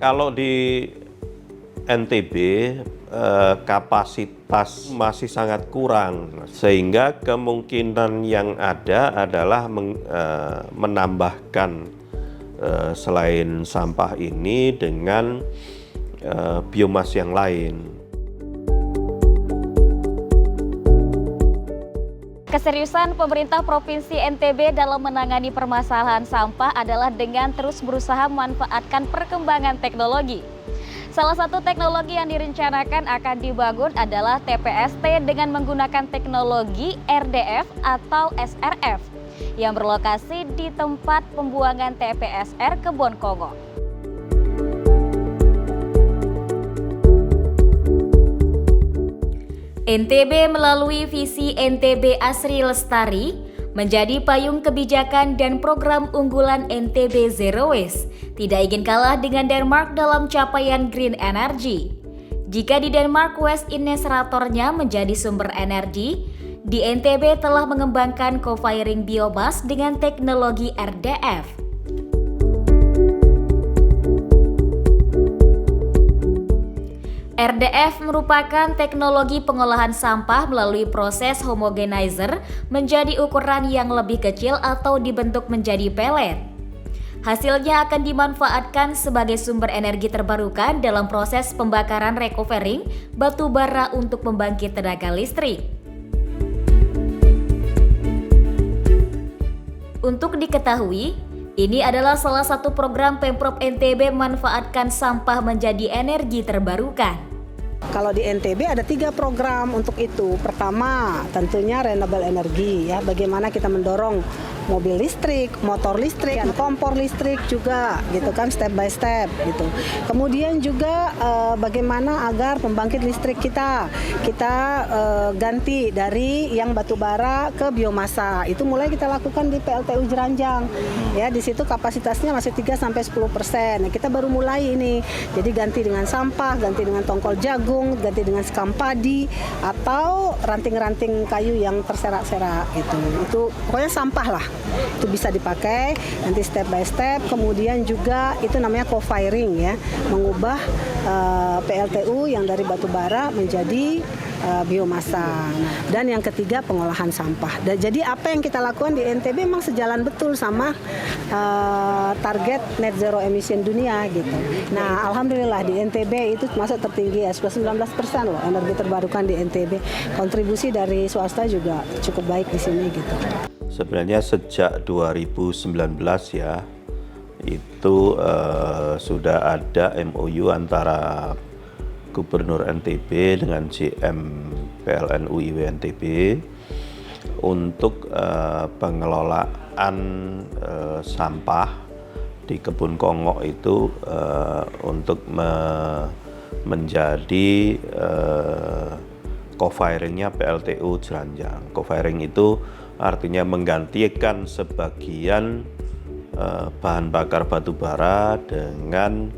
Kalau di NTB kapasitas masih sangat kurang, sehingga kemungkinan yang ada adalah menambahkan selain sampah ini dengan biomas yang lain. Keseriusan pemerintah Provinsi NTB dalam menangani permasalahan sampah adalah dengan terus berusaha memanfaatkan perkembangan teknologi. Salah satu teknologi yang direncanakan akan dibangun adalah TPST dengan menggunakan teknologi RDF atau SRF yang berlokasi di tempat pembuangan TPSR Kebon Kongo. NTB melalui visi NTB Asri Lestari menjadi payung kebijakan dan program unggulan NTB Zero Waste, tidak ingin kalah dengan Denmark dalam capaian green energy. Jika di Denmark waste incineratornya menjadi sumber energi, di NTB telah mengembangkan co-firing biomass dengan teknologi RDF. RDF merupakan teknologi pengolahan sampah melalui proses homogenizer menjadi ukuran yang lebih kecil atau dibentuk menjadi pelet. Hasilnya akan dimanfaatkan sebagai sumber energi terbarukan dalam proses pembakaran recovering batu bara untuk membangkit tenaga listrik. Untuk diketahui, ini adalah salah satu program Pemprov NTB memanfaatkan sampah menjadi energi terbarukan. Kalau di NTB ada 3 program untuk itu. Pertama, tentunya renewable energy ya. Bagaimana kita mendorong mobil listrik, motor listrik, kompor listrik juga gitu kan, step by step gitu. Kemudian juga bagaimana agar pembangkit listrik kita ganti dari yang batu bara ke biomasa. Itu mulai kita lakukan di PLTU Jeranjang. Ya, di situ kapasitasnya masih 3-10%. Nah, kita baru mulai ini. Jadi ganti dengan sampah, ganti dengan tongkol jagung, ganti dengan sekam padi atau ranting-ranting kayu yang terserak-serak gitu. Itu pokoknya sampah lah. Itu bisa dipakai nanti step by step. Kemudian juga itu namanya co-firing ya, mengubah PLTU yang dari batu bara menjadi biomasa. Dan yang ketiga pengolahan sampah. Jadi apa yang kita lakukan di NTB memang sejalan betul sama target net zero emission dunia gitu. Nah, alhamdulillah di NTB itu masuk tertinggi ya, 19% loh energi terbarukan di NTB. Kontribusi dari swasta juga cukup baik di sini gitu. Sebenarnya sejak 2019 ya, itu sudah ada MOU antara Gubernur NTB dengan GM PLN UIW NTB untuk pengelolaan sampah di Kebon Kongo itu untuk menjadi co-firingnya PLTU Jeranjang. Co-firing itu artinya menggantikan sebagian bahan bakar batu bara dengan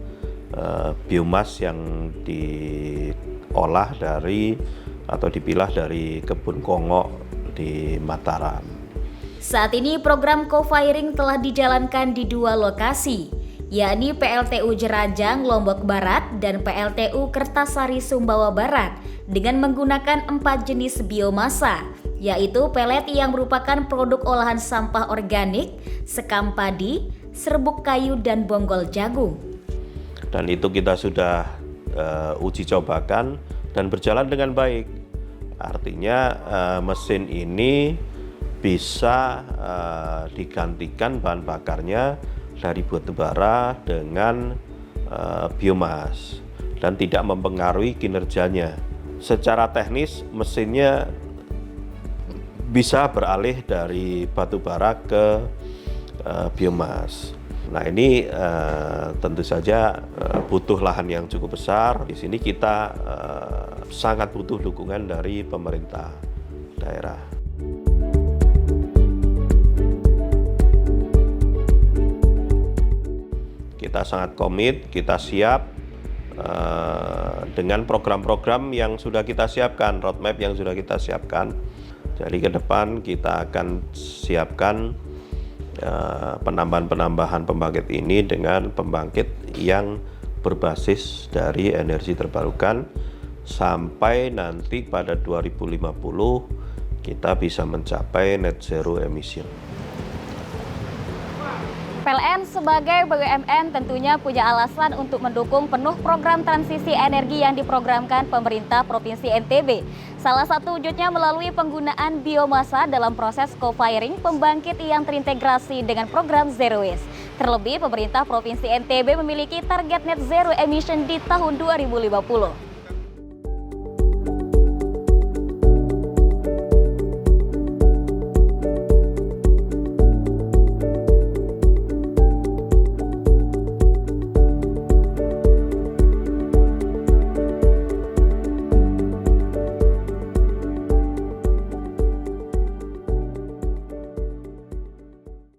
biomas yang diolah dari atau dipilah dari Kebon Kongo di Mataram. Saat ini program co-firing telah dijalankan di 2 lokasi, yakni PLTU Jeranjang Lombok Barat dan PLTU Kertasari Sumbawa Barat dengan menggunakan 4 jenis biomasa, yaitu pelet yang merupakan produk olahan sampah organik, sekam padi, serbuk kayu, dan bonggol jagung. Dan itu kita sudah uji cobakan dan berjalan dengan baik. Artinya mesin ini bisa digantikan bahan bakarnya dari batu bara dengan biomas dan tidak mempengaruhi kinerjanya. Secara teknis mesinnya bisa beralih dari batu bara ke biomas. Nah, ini tentu saja butuh lahan yang cukup besar. Di sini kita sangat butuh dukungan dari pemerintah daerah. Kita sangat komit, kita siap dengan program-program yang sudah kita siapkan, roadmap yang sudah kita siapkan. Jadi ke depan kita akan siapkan penambahan-penambahan pembangkit ini dengan pembangkit yang berbasis dari energi terbarukan sampai nanti pada 2050 kita bisa mencapai net zero emission. PLN sebagai BUMN tentunya punya alasan untuk mendukung penuh program transisi energi yang diprogramkan pemerintah Provinsi NTB. Salah satu wujudnya melalui penggunaan biomasa dalam proses co-firing pembangkit yang terintegrasi dengan program Zero Waste. Terlebih, pemerintah Provinsi NTB memiliki target net zero emission di tahun 2050.